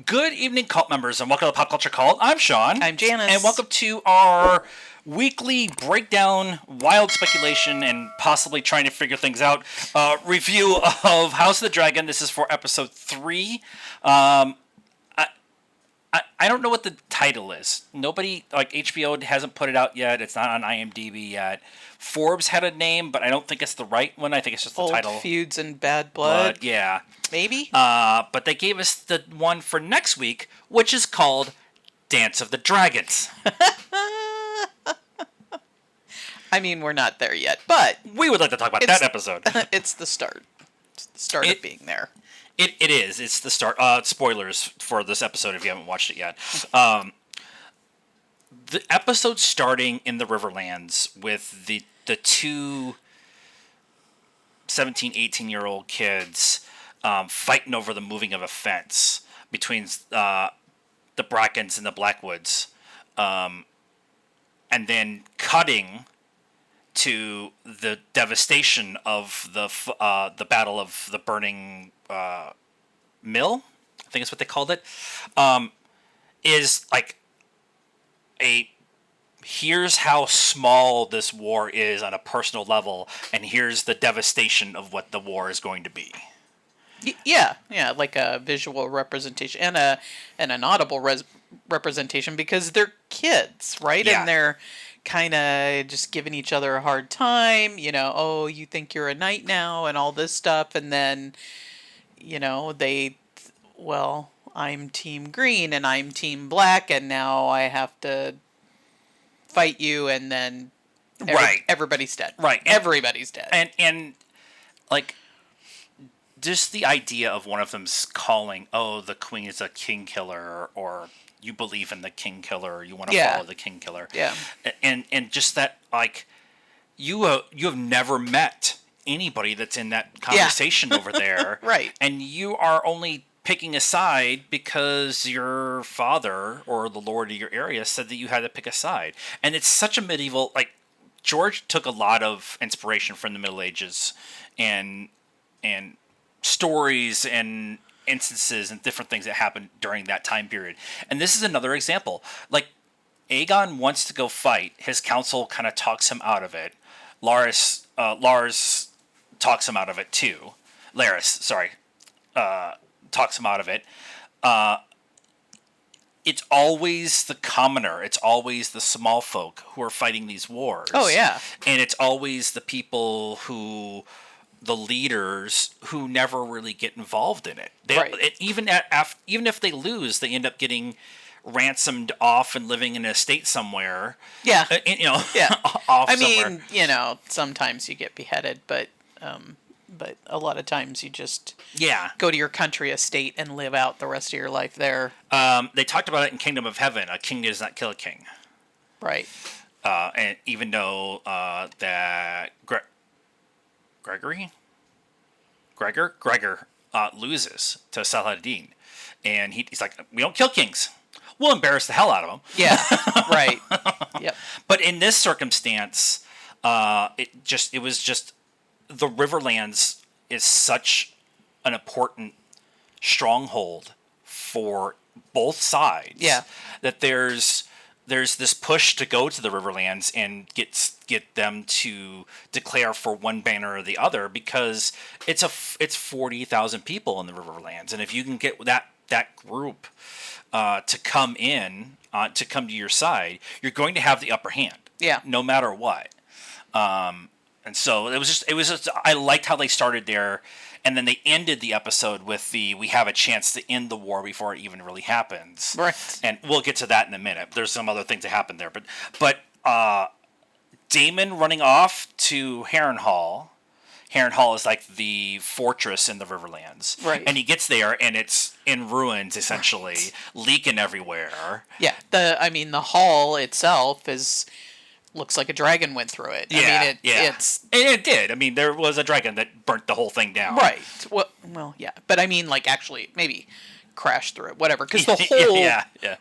Good evening, cult members, and welcome to Pop Culture Cult. I'm Sean. I'm Janice. And welcome to our weekly breakdown, wild speculation, and possibly trying to figure things out review of House of the Dragon. This is for episode 3. I don't know what the title is. Nobody, like HBO hasn't put it out yet. It's not on IMDb yet. Forbes had a name, but I don't think it's the right one. I think it's just the Old title. Feuds and Bad Blood. Yeah. Maybe? But they gave us the one for next week, which is called Dance of the Dragons. I mean, we're not there yet, but We would like to talk about that episode. it's the start. It's the start of being there. It is. It's the start. Spoilers for this episode if you haven't watched it yet. The episode starting in the Riverlands with the two 17, 18-year-old kids fighting over the moving of a fence between the Brackens and the Blackwoods. And then cutting to the devastation of the Battle of the Burning Mill, I think is what they called it, is like here's how small this war is on a personal level, and here's the devastation of what the war is going to be. Yeah, like a visual representation and an audible representation because they're kids, right? Yeah. And they're kind of just giving each other a hard time, oh, you think you're a knight now and all this stuff. And then, I'm Team Green and I'm Team Black and now I have to fight you and then everybody's dead. Right. Everybody's dead. And like, just the idea of one of them calling, oh, the queen is a king killer, or you believe in the king killer, or you want to follow the king killer. Yeah. And just that, like, you have never met anybody that's in that conversation over there. Right. And you are only picking a side because your father or the lord of your area said that you had to pick a side. And it's such a medieval, like, George took a lot of inspiration from the Middle Ages and stories and instances and different things that happened during that time period. And this is another example. Like, Aegon wants to go fight. His council kind of talks him out of it. Lars talks him out of it too. Talks him out of it. It's always the commoner. It's always the small folk who are fighting these wars. Oh, yeah. And it's always the people the leaders who never really get involved in it. Even if they lose, they end up getting ransomed off and living in an estate somewhere. Yeah. Off I somewhere. mean, sometimes you get beheaded, but a lot of times you just go to your country estate and live out the rest of your life there. They talked about it in Kingdom of Heaven. A king does not kill a king. Right. And even though that Gregor loses to Saladin, and he's like, we don't kill kings. We'll embarrass the hell out of them. Yeah, right. Yep. But in this circumstance, it was just the Riverlands is such an important stronghold for both sides. Yeah. That there's this push to go to the Riverlands and get them to declare for one banner or the other, because it's 40,000 people in the Riverlands, and if you can get that group to come to your side, you're going to have the upper hand. Yeah. No matter what. And so it was just I liked how they started there, and then they ended the episode with we have a chance to end the war before it even really happens. Right. And we'll get to that in a minute. There's some other things that happen there, but Daemon running off to Harrenhal. Harrenhal is like the fortress in the Riverlands. Right. And he gets there, and it's in ruins, essentially, leaking everywhere. Yeah. The hall itself looks like a dragon went through it. It did. I mean, there was a dragon that burnt the whole thing down. Right. Well, yeah. But I mean, like, actually, maybe crashed through it, whatever. Because the whole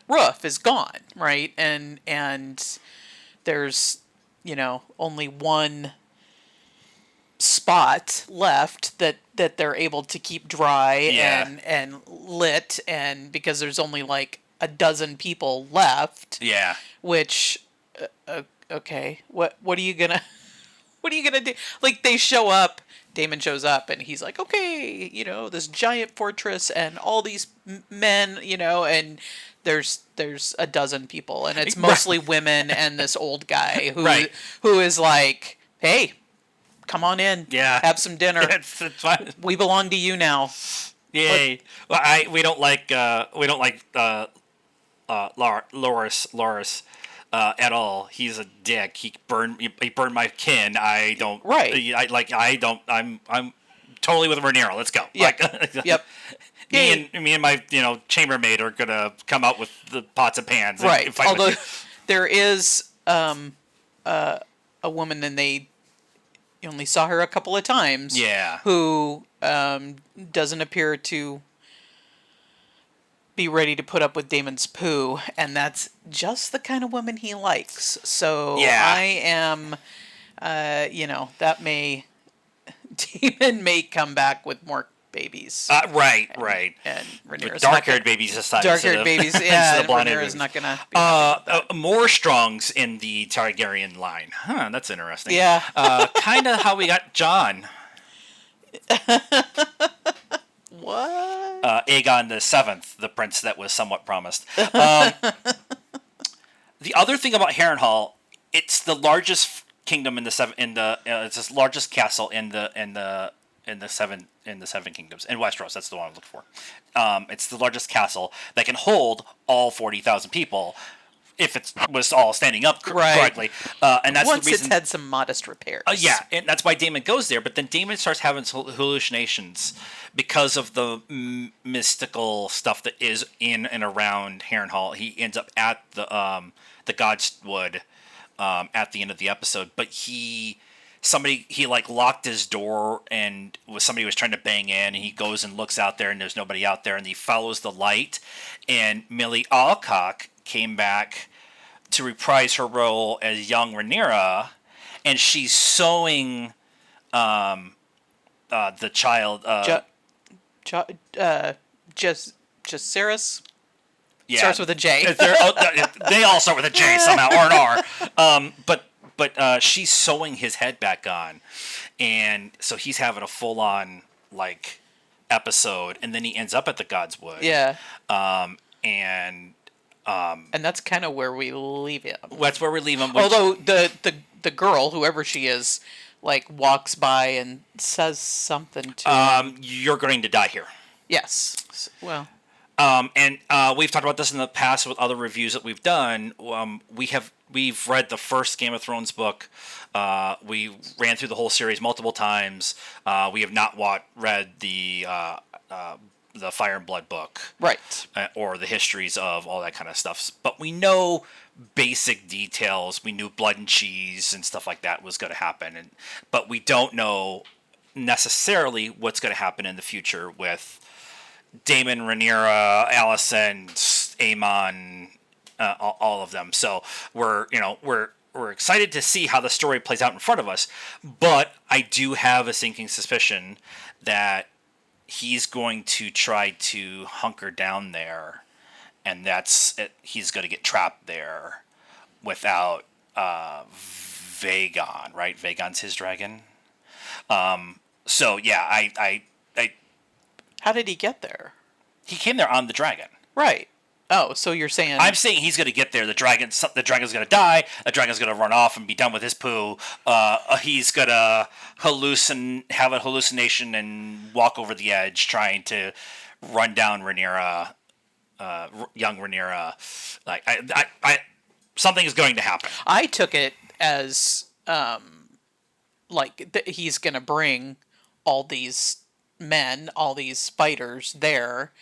roof is gone, right? And there's, only one spot left that they're able to keep dry Yeah. and lit, and because there's only like a dozen people left, Yeah. which okay, what are you gonna what are you gonna do? Like, they show up, Damon shows up, and he's like, okay, this giant fortress and all these men, and there's a dozen people, and it's mostly women and this old guy Right. who is like, hey, come on in, Yeah. have some dinner. It's fine. We belong to you now. Yay. Well, we don't like Loris at all. He's a dick. He burned my kin. I don't. Right. I don't. I'm totally with Rhaenyra. Let's go. Yeah. Like, Yep. Me and my chambermaid are gonna come out with the pots and pans. Right. And fight Although with there is a woman, and they only saw her a couple of times. Yeah. Who doesn't appear to be ready to put up with Damon's poo, and that's just the kind of woman he likes. So Yeah. I am, that Damon may come back with more babies. Right. And With Rhaenyra's dark-haired babies this time. dark-haired babies, yeah. And blonde-haired Rhaenyra's babies. not gonna be happy with that. More Strongs in the Targaryen line. Huh, that's interesting. Yeah. Kind of how we got Jon. What? Aegon the Seventh, the prince that was somewhat promised. The other thing about Harrenhal, it's the largest kingdom in the it's the largest castle in the seven kingdoms in Westeros. That's the one I'm looking for. It's the largest castle that can hold all 40,000 people if it was all standing up correctly. And that's Once the reason it's had some modest repairs. yeah, and that's why Damon goes there. But then Damon starts having hallucinations because of the mystical stuff that is in and around Harrenhal. He ends up at the Godswood at the end of the episode, but he locked his door, and somebody was trying to bang in, and he goes and looks out there, and there's nobody out there, and he follows the light, and Millie Alcock came back to reprise her role as young Rhaenyra, and she's sewing the child. Jacaerys Yeah, starts with a J. They all start with a J somehow, or an R. But she's sewing his head back on, and so he's having a full on episode, and then he ends up at the Godswood. Yeah. And that's kind of where we leave him. that's where we leave him. Although the girl, whoever she is, walks by and says something to him. You're going to die here. Yes. Well. And we've talked about this in the past with other reviews that we've done. We've read the first Game of Thrones book. We ran through the whole series multiple times. We have not read the Fire and Blood book, Right. Or the histories of all that kind of stuff. But we know basic details. We knew blood and cheese and stuff like that was going to happen, but we don't know necessarily what's going to happen in the future with Daemon, Rhaenyra, Alicent, Aemon, all of them. So we're excited to see how the story plays out in front of us. But I do have a sinking suspicion that he's going to try to hunker down there, and that's it. He's going to get trapped there without Vaegon, right? Vaegon's his dragon. So yeah, I How did he get there? he came there on the dragon. Right. Oh, so you're saying... I'm saying he's going to get there. The dragon's going to die. The dragon's going to run off and be done with his poo. He's going to have a hallucination and walk over the edge, trying to run down Rhaenyra, young Rhaenyra. Something is going to happen. I took it as he's going to bring all these men, all these fighters there,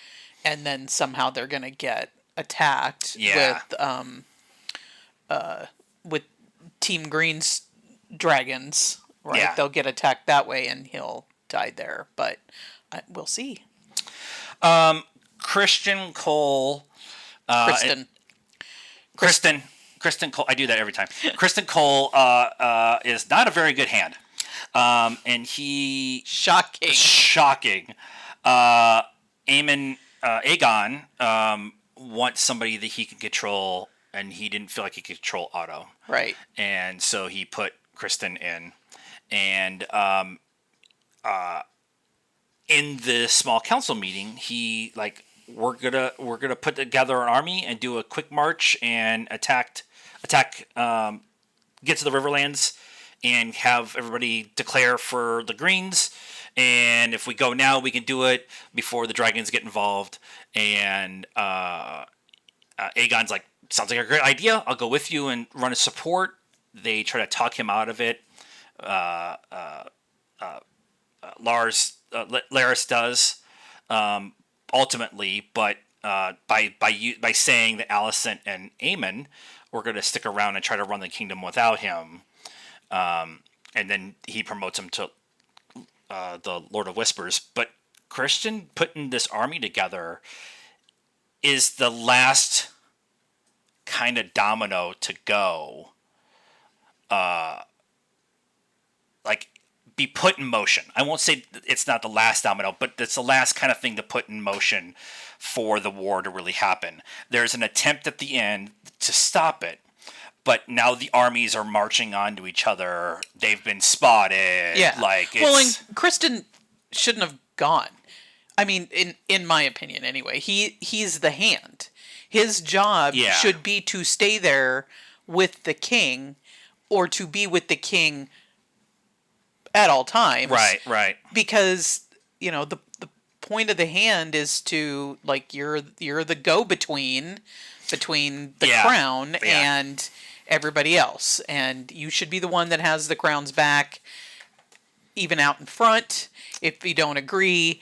and then somehow they're going to get attacked with Team Green's dragons, right? Yeah. They'll get attacked that way, and he'll die there. But we'll see. Kristen Cole. Kristen Cole. I do that every time. Kristen Cole is not a very good hand. And he Shocking. Aegon wants somebody that he can control, and he didn't feel like he could control Otto, Right. and so he put Kristen in, and in the small council meeting, he like we're gonna put together an army and do a quick march and attack get to the Riverlands and have everybody declare for the Greens. And if we go now, we can do it before the dragons get involved. And Aegon's like, sounds like a great idea. I'll go with you and run a support. They try to talk him out of it. Larys does ultimately, but by saying that Alicent and Aemon were going to stick around and try to run the kingdom without him, and then he promotes him to the Lord of Whispers. But Christian putting this army together is the last kind of domino to go. Like, be put in motion. I won't say it's not the last domino, but it's the last kind of thing to put in motion for the war to really happen. There's an attempt at the end to stop it, but now the armies are marching onto each other. They've been spotted. Yeah. Like, it's... Well, and Kristen shouldn't have gone. I mean, in my opinion, anyway, he's the hand. His job should be to stay there with the king, or to be with the king at all times. Right. Because, the point of the hand is to, like, you're the go-between between the crown and everybody else. And you should be the one that has the crown's back, even out in front. If you don't agree,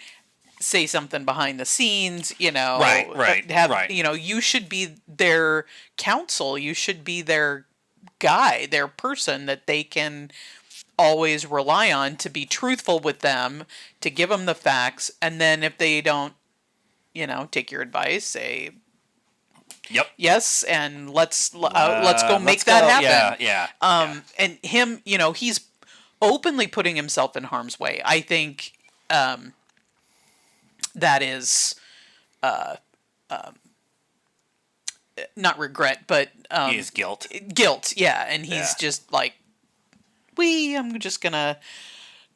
say something behind the scenes, Right. You should be their counsel. You should be their guy, their person that they can always rely on to be truthful with them, to give them the facts, and then if they don't, take your advice, say, "Yep, yes," and let's go make that happen. Yeah. And him, he's openly putting himself in harm's way. I think that is not regret, but he is guilt. Guilt, yeah, and he's just like, I'm just gonna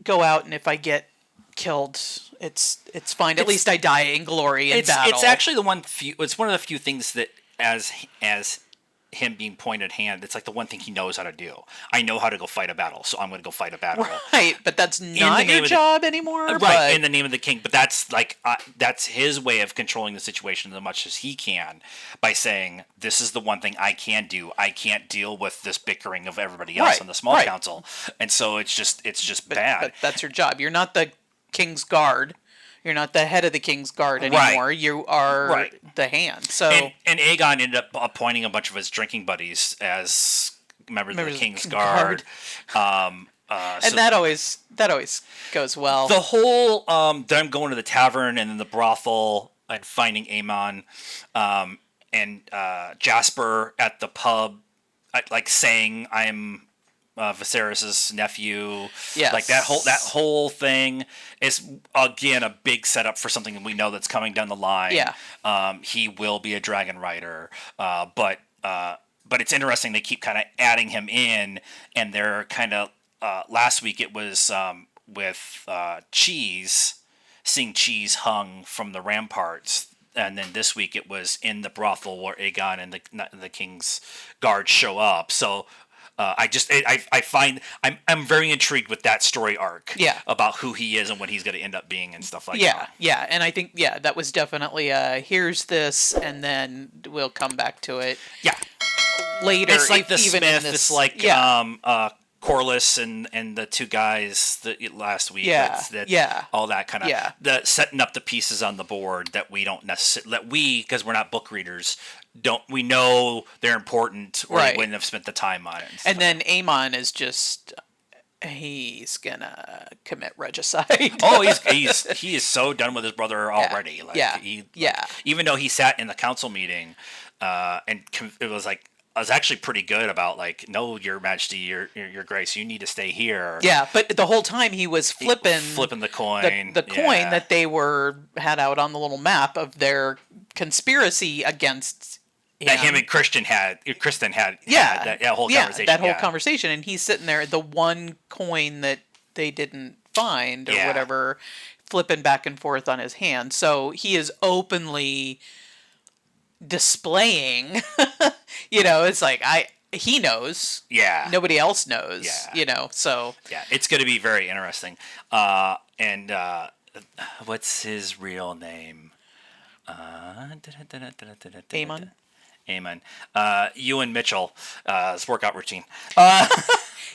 go out, and if I get killed, it's fine. At least I die in glory in battle. It's actually it's one of the few things that as him being point at hand, it's like the one thing he knows how to do. I know how to go fight a battle, so I'm going to go fight a battle. Right, but that's not your job anymore. Right, in the name of the king. But that's like that's his way of controlling the situation as much as he can by saying, "This is the one thing I can do. I can't deal with this bickering of everybody else on the small council." And so it's just bad. But that's your job. You're not the king's guard. You're not the head of the king's guard anymore. Right. You are the hand. So and Aegon ended up appointing a bunch of his drinking buddies as members of the king's guard. And that always goes well. The whole them going to the tavern and then the brothel and finding Aemon, and Jasper at the pub, like saying, "I'm Viserys's nephew." Yes. Like that whole thing is again a big setup for something that we know that's coming down the line. Yeah. He will be a dragon rider, but it's interesting they keep kind of adding him in, and they're kind of last week it was with seeing Cheese hung from the ramparts. And then this week it was in the brothel where Aegon and the king's guard show up. So I find I'm very intrigued with that story arc. Yeah. About who he is and what he's going to end up being and stuff like that. that. Yeah, and I think that was definitely here's this, and then we'll come back to it. Yeah. Later, it's like the even Smith. In this, it's like Corlys and the two guys last week. All that kind of the setting up the pieces on the board that we don't necessarily because we're not book readers. We know they're important, or we wouldn't have spent the time on it. And then Aemon is just he's gonna commit regicide. Oh, he is so done with his brother already. Even though he sat in the council meeting, and it was like was actually pretty good about like, no, Your Majesty, your Grace, you need to stay here. Yeah, but the whole time he was Flipping the coin. the coin that they had out on the little map of their conspiracy against that him and Kristen had yeah, that whole yeah, conversation. that whole conversation, and he's sitting there, the one coin that they didn't find or Yeah. whatever, flipping back and forth on his hand. So he is openly displaying, it's like he knows. Yeah. Nobody else knows. Yeah. So Yeah, it's going to be very interesting. And what's his real name? Aemon. Aemon. Ewan Mitchell, his workout routine.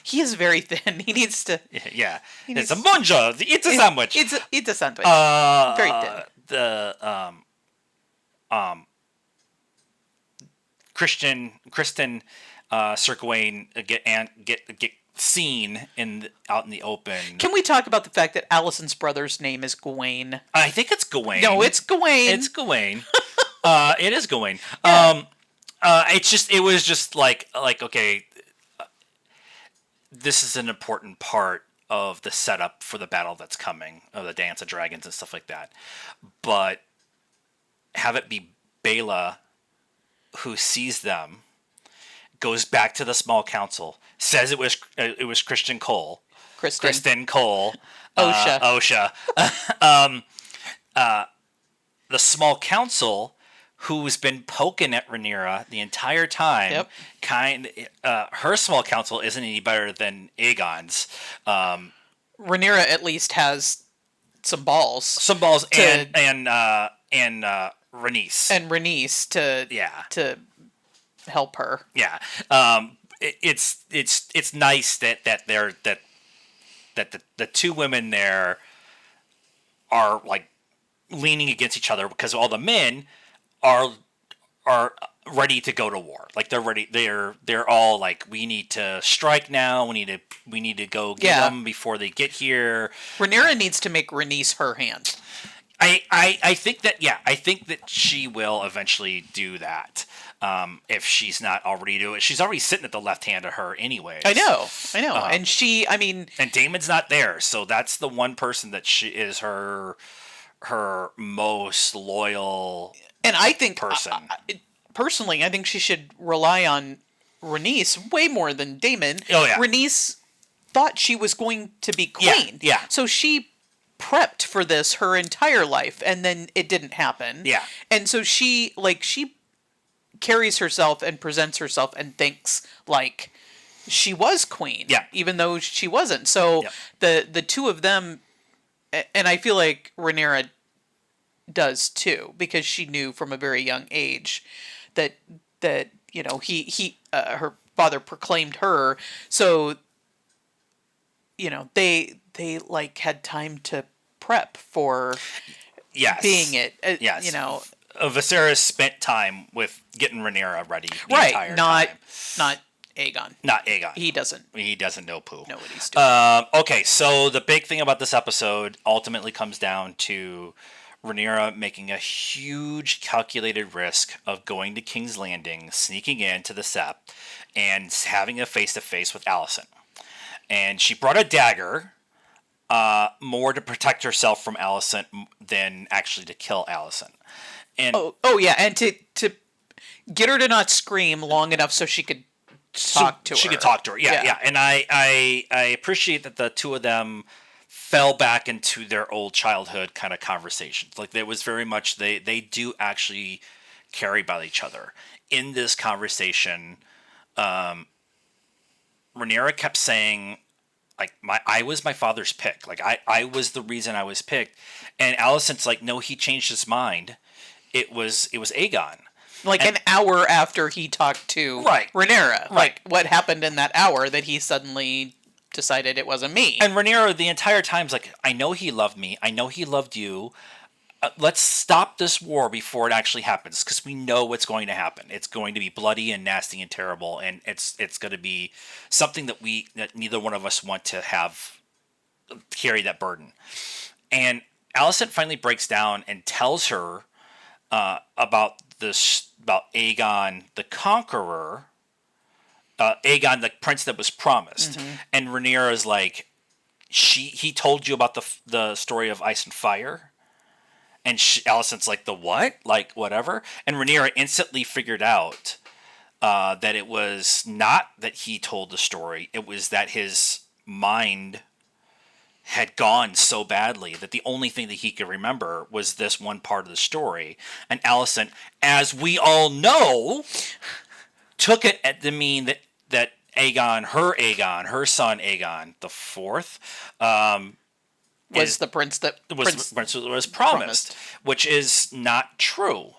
He is very thin. He needs to. Yeah. needs- It's a munja. It's a sandwich. It's a sandwich. Very thin. The Kristen, Sir Gawain get seen out in the open. Can we talk about the fact that Allison's brother's name is Gawain? I think it's Gawain. No, it's Gawain. It's Gawain. It is Gawain. Yeah. It was just like okay, this is an important part of the setup for the battle that's coming, of the Dance of Dragons and stuff like that. But have it be Bela who sees them, goes back to the small council, says it was Kristen Cole. Kristen Cole. OSHA. The small council, who's been poking at Rhaenyra the entire time. Yep. Her small council isn't any better than Aegon's. Rhaenyra at least has some balls. And Rhaenys. And Rhaenys to help her. Yeah. It's nice that the two women there are like leaning against each other, because all the men are ready to go to war. Like they're ready. They're all like, we need to strike now. We need to go get them before they get here. Rhaenyra needs to make Rhaenys her hand. I think that she will eventually do that. If she's not already doing it. She's already sitting at the left hand of her anyways. I know. And Daemon's not there, so that's the one person that she is her most loyal. And I think person. Personally, I think she should rely on Rhaenys way more than Daemon. Oh yeah. Rhaenys thought she was going to be queen. Yeah. So she prepped for this her entire life, and then it didn't happen. Yeah. And so she carries herself and presents herself and thinks like she was queen. Yeah. Even though she wasn't. So the two of them, and I feel like Rhaenyra does too, because she knew from a very young age that her father proclaimed her. So they like had time to prep for being it. Yes. Viserys spent time with getting Rhaenyra ready. Right. Not Aegon. Not Aegon. He doesn't know poo. know what he's doing. Okay, so the big thing about this episode ultimately comes down to Rhaenyra making a huge calculated risk of going to King's Landing, sneaking into the Sept, and having a face-to-face with Alicent. And she brought a dagger, more to protect herself from Alicent than actually to kill Alicent. And yeah, and to get her to not scream long enough so she could talk to her. She could talk to her, yeah. And I appreciate that the two of them fell back into their old childhood kind of conversations. Like there was very much they do actually care about each other. In this conversation, Rhaenyra kept saying, like, I was my father's pick. Like I was the reason I was picked. And Alicent's like, no, he changed his mind. It was Aegon. Like an hour after he talked to Rhaenyra. Right. Like what happened in that hour that he suddenly decided it wasn't me. And Rhaenyra the entire time's like, I know he loved me. I know he loved you. Let's stop this war before it actually happens, because we know what's going to happen. It's going to be bloody and nasty and terrible, and it's going to be something that neither one of us want to have carry that burden. And Alicent finally breaks down and tells her about Aegon the Conqueror, Aegon, the prince that was promised, and Rhaenyra is like, he told you about the story of Ice and Fire, and Alicent's like, the what? Like whatever, and Rhaenyra instantly figured out that it was not that he told the story; it was that his mind had gone so badly that the only thing that he could remember was this one part of the story. And Alicent, as we all know, took it to mean that Aegon, her son Aegon the Fourth, Was the prince that was promised, which is not true.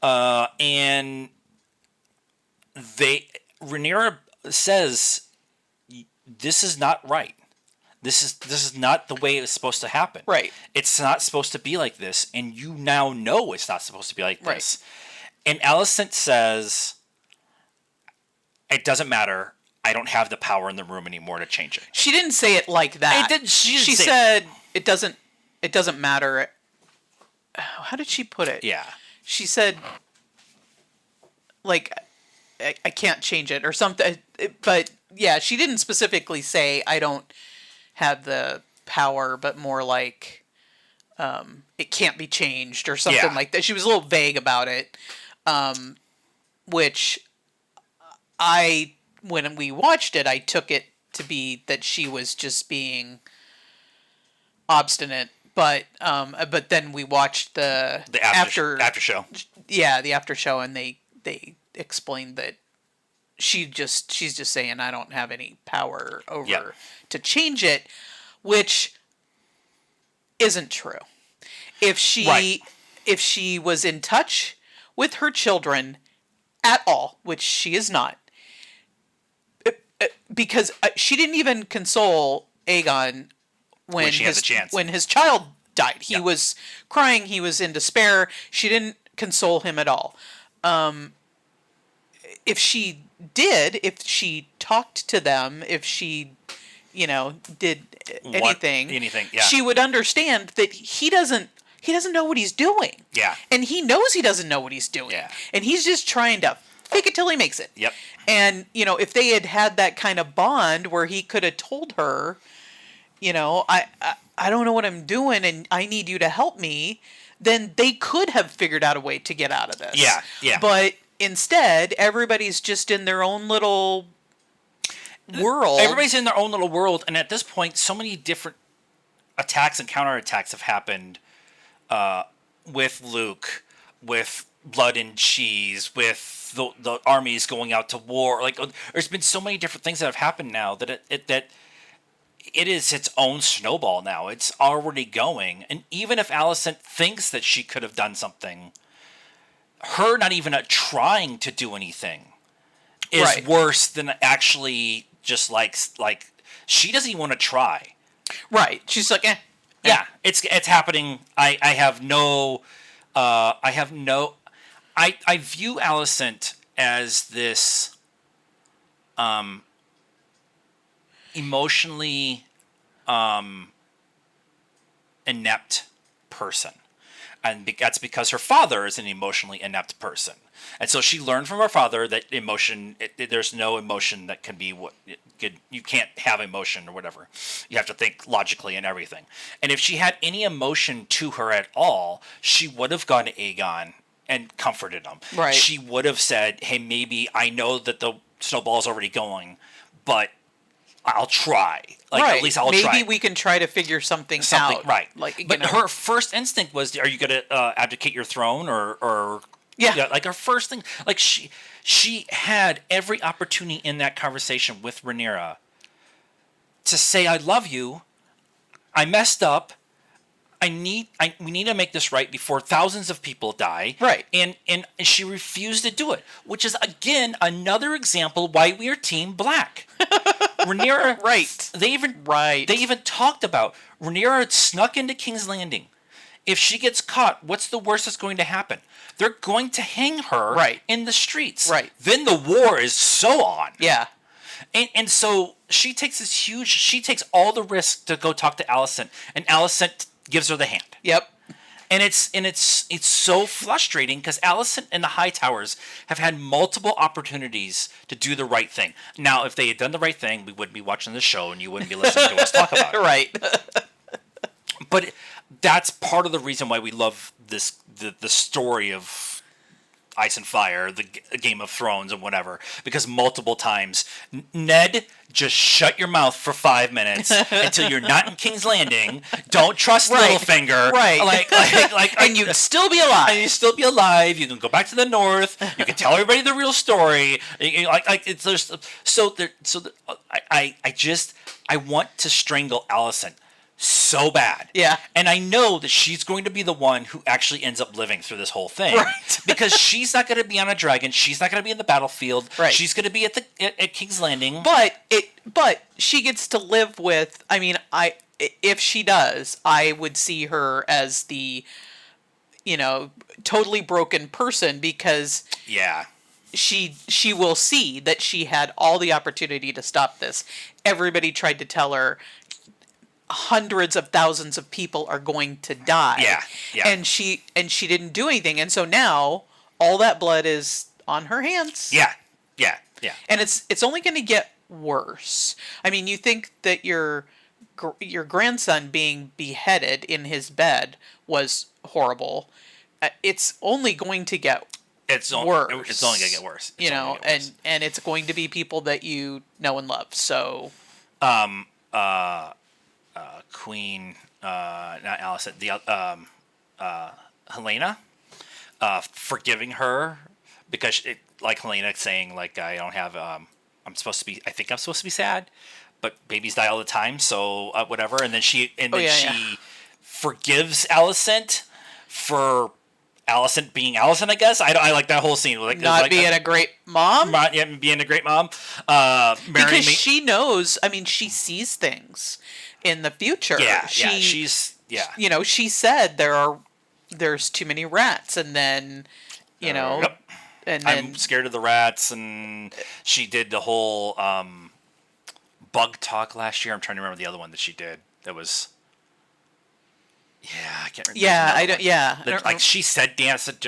And Rhaenyra says, this is not right. This is not the way it's supposed to happen. Right. It's not supposed to be like this, and you now know it's not supposed to be like this. Right. And Alicent says, it doesn't matter. I don't have the power in the room anymore to change it. She didn't say it like that. She said it doesn't matter. How did she put it? Yeah. She said, like, I can't change it or something. But yeah, she didn't specifically say I don't have the power, but more like it can't be changed or something like that. She was a little vague about it, which when we watched it, I took it to be that she was just being obstinate. But then we watched the after show. Yeah, the after show, and they explained that she's just saying I don't have any power over to change it, which isn't true. If she was in touch with her children at all, which she is not, because she didn't even console Aegon when his child died. He was crying. He was in despair. She didn't console him at all. If she talked to them, if she, did anything, she would understand that he doesn't know what he's doing. Yeah. And he knows he doesn't know what he's doing. Yeah. And he's just trying to fake it till he makes it. Yep. And, if they had that kind of bond where he could have told her, I don't know what I'm doing and I need you to help me, then they could have figured out a way to get out of this. Yeah, yeah. But instead, everybody's just in their own little world. Everybody's in their own little world, and at this point, so many different attacks and counterattacks have happened with Luke, with Blood and Cheese, with the armies going out to war. Like, there's been so many different things that have happened now that it is its own snowball now. It's already going, and even if Alicent thinks that she could have done something, her not even trying to do anything is worse than actually just like she doesn't even want to try. Right. She's like, eh. Yeah, it's happening. I view Alicent as this emotionally inept person. And that's because her father is an emotionally inept person. And so she learned from her father that there's no emotion that can be you can't have emotion or whatever. You have to think logically and everything. And if she had any emotion to her at all, she would have gone to Aegon and comforted him. Right. She would have said, hey, maybe I know that the snowball is already going, but I'll try. At least I'll try. Maybe we can try to figure something out. Right. But her first instinct was, are you going to abdicate your throne or yeah, like her first thing, like she had every opportunity in that conversation with Rhaenyra to say, I love you. I messed up. We need to make this right before thousands of people die. Right. And she refused to do it, which is again another example why we are Team Black. Rhaenyra, right. They even talked about Rhaenyra had snuck into King's Landing. If she gets caught, what's the worst that's going to happen? They're going to hang her in the streets. Right. Then the war is so on. Yeah. And so she takes all the risk to go talk to Alicent, and Alicent gives her the hand. Yep. And it's so frustrating because Allison and the Hightowers have had multiple opportunities to do the right thing. Now, if they had done the right thing, we wouldn't be watching the show and you wouldn't be listening to us talk about it. Right. But that's part of the reason why we love the story of Ice and Fire, the Game of Thrones, and whatever. Because multiple times, Ned, just shut your mouth for 5 minutes until you're not in King's Landing. Don't trust Right. Littlefinger. Right. And you'd still be alive. And you still be alive. You can go back to the north. You can tell everybody the real story. It's there's I want to strangle Allison so bad. Yeah. And I know that she's going to be the one who actually ends up living through this whole thing. Right. Because she's not going to be on a dragon. She's not going to be in the battlefield. Right. She's going to be at King's Landing. But she gets to live with. I mean, if she does, I would see her as the, totally broken person because Yeah. she will see that she had all the opportunity to stop this. Everybody tried to tell her hundreds of thousands of people are going to die. Yeah, yeah. And she didn't do anything. And so now all that blood is on her hands. Yeah. Yeah. Yeah. And it's only going to get worse. I mean, you think that your grandson being beheaded in his bed was horrible. It's only going to get worse. It's only going to get worse. And it's going to be people that you know and love. So Queen, not Allison, Helena, forgiving her because like Helena saying like I don't have I think I'm supposed to be sad, but babies die all the time, so whatever. And then she forgives Alicent for Alicent being Alicent, I guess. I like that whole scene. Not being a great mom. Being a great mom. Because she knows. I mean, she sees things in the future. She said there's too many rats, and then Yep. and then I'm scared of the rats, and she did the whole bug talk last year. I'm trying to remember the other one that she did. That was. Yeah, I can't remember. Yeah, I don't. Yeah, like she said, dance of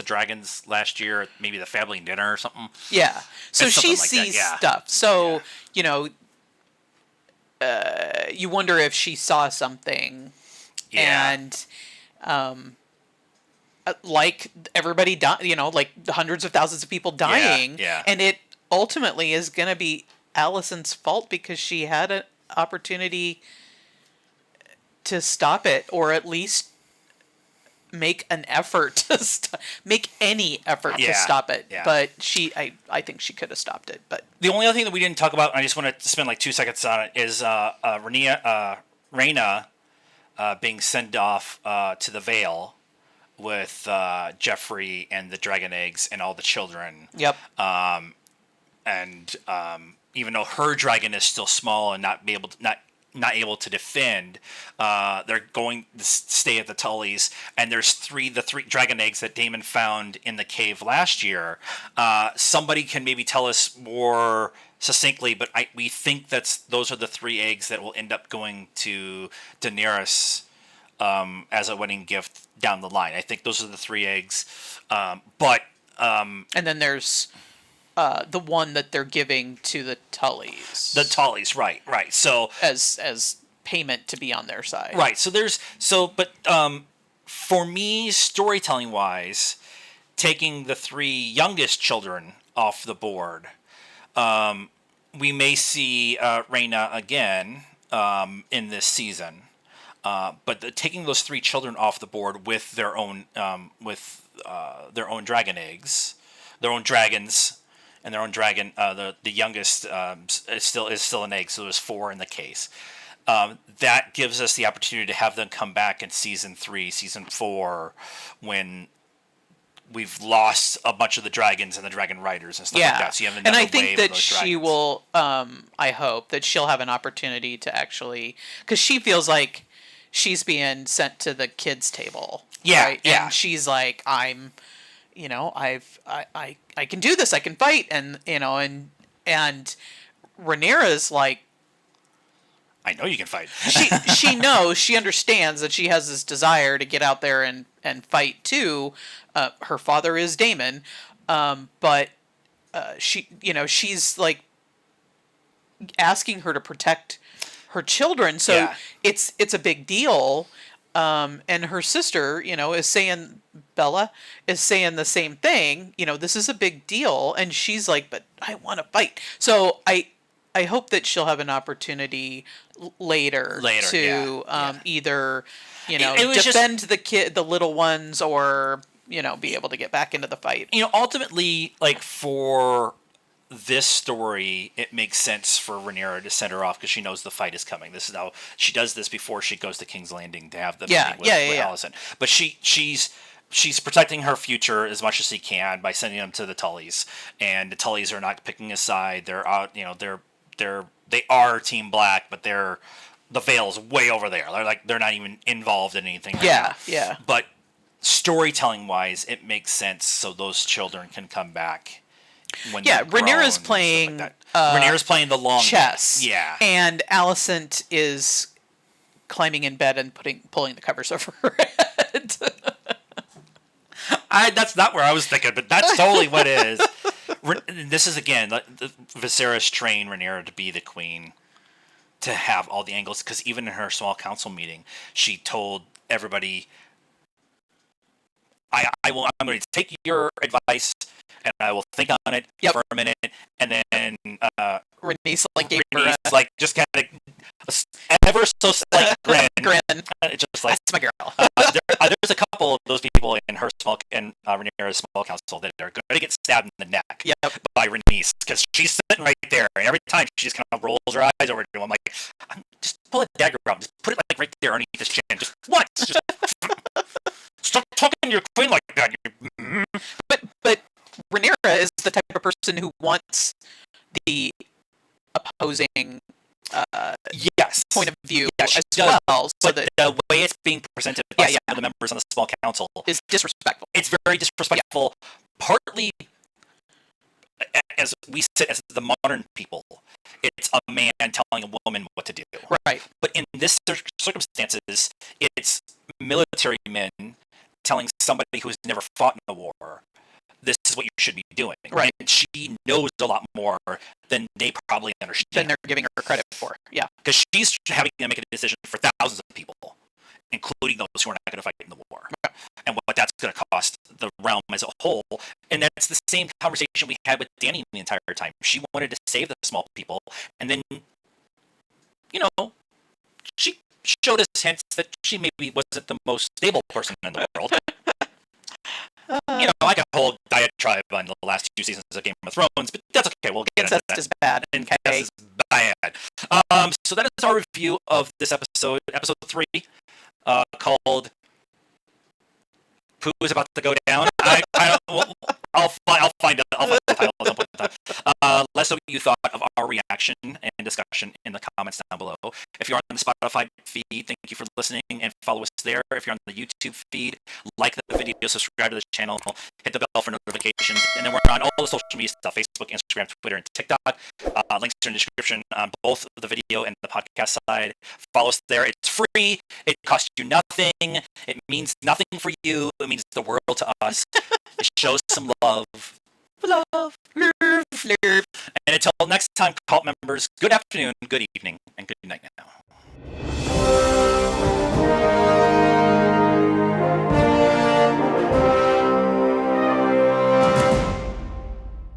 dragons last year, at maybe the family dinner or something. Yeah, so It's she something like that, sees yeah. stuff. So you wonder if she saw something, Yeah. and like everybody like hundreds of thousands of people dying, yeah. and it ultimately is going to be Allison's fault because she had an opportunity to stop it, or at least make an effort to make any effort to stop it. Yeah. But I think she could have stopped it. But The only other thing that we didn't talk about, and I just want to spend like 2 seconds on it, is Rhaena being sent off to the Vale with Joffrey and the dragon eggs and all the children. yep, And even though her dragon is still small and not able to defend, they're going to stay at the Tullys, and there's the three dragon eggs that Daemon found in the cave last year. Somebody can maybe tell us more succinctly, but we think those are the 3 eggs that will end up going to Daenerys as a wedding gift down the line. I think those are the 3 eggs, and then there's the one that they're giving to the Tullys. The Tullys, right. So as payment to be on their side. right. But for me, storytelling wise, taking the 3 youngest children off the board, we may see Rhaena again in this season. But taking those 3 children off the board with their own dragon eggs, their own dragons. And their own dragon, the youngest is still an egg, so there's 4 in the case. That gives us the opportunity to have them come back in season 3, season 4, when we've lost a bunch of the dragons and the dragon riders and stuff like that. So you have another and I wave think of that those she dragons. will. I hope that she'll have an opportunity to actually, because she feels like she's being sent to the kids' table. Yeah, right? yeah. And she's like, I can do this. I can fight, and Rhaenyra's like, I know you can fight. She knows, she understands that she has this desire to get out there and fight too. Her father is Daemon, but she, she's like asking her to protect her children, so Yeah. it's a big deal. And her sister, is saying, Bella is saying the same thing. This is a big deal, and she's like, but I want to fight. So I hope that she'll have an opportunity later to yeah. either It was defend the little ones, or be able to get back into the fight. Ultimately, like, for this story, it makes sense for Rhaenyra to send her off because she knows the fight is coming. This is how she does this before she goes to King's Landing to have the meeting with Alicent. But she's protecting her future as much as she can by sending them to the Tullys, and the Tullys are not picking a side. They're out, they are Team Black, but the Vale's way over there. They're not even involved in anything. Right now. Yeah. But storytelling wise, it makes sense so those children can come back. When Rhaenyra's playing Rhaenyra's playing the long chess. game. Yeah. And Alicent is climbing in bed and pulling the covers over her head. That's not where I was thinking, but that's totally what it is. This is, again, Viserys trained Rhaenyra to be the queen, to have all the angles, because even in her small council meeting, she told everybody, I'm going to take your advice and I will think on it for a minute, and then Rhaenys gave her just kind of ever so slight grin. It's just like, that's my girl. There's a couple of those people in her Rhaenyra's small council that are going to get stabbed in the neck by Rhaenys, because she's sitting right there, and every time she just kind of rolls her eyes over to him, I'm like, just pull a dagger out, just put it right there underneath his chin. Just what? Just stop talking to your queen like that. But Rhaenyra is the type of person who wants the opposing point of view as well. So but the way it's being presented by some of the members on the small council is disrespectful. It's very disrespectful. Partly, as we sit as the modern people, it's a man telling a woman what to do. Right. But in this circumstances, it's military men telling somebody who's never fought in a war, this is what you should be doing. Right. And she knows a lot more than they probably understand. Than they're giving her credit for. Yeah. Because she's having to make a decision for thousands of people, including those who are not going to fight in the war. Yeah. And what that's going to cost the realm as a whole. And that's the same conversation we had with Dany the entire time. She wanted to save the small people, and then, she showed us hints that she maybe wasn't the most stable person in the world. Like a whole diatribe on the last 2 seasons of Game of Thrones, but that's okay. We'll get into that. Incest is bad. Incest is bad. So that is our review of this episode 3, called "Pooh is About to Go Down." I'll find the title at some point in time. Let us know what you thought of our reaction and discussion in the comments down below. If you're on the Spotify feed, thank you for listening and follow us there. If you're on the YouTube feed, like the video, subscribe to the channel, hit the bell for notifications, and then we're on all the social media stuff: Facebook, Instagram, Twitter, and TikTok. Links are in the description on both the video and the podcast side. Follow us there. It's free. It costs you nothing. It means nothing for you. It means the world to us. It shows some love. Love. And until next time, cult members, good afternoon, good evening, and good night now.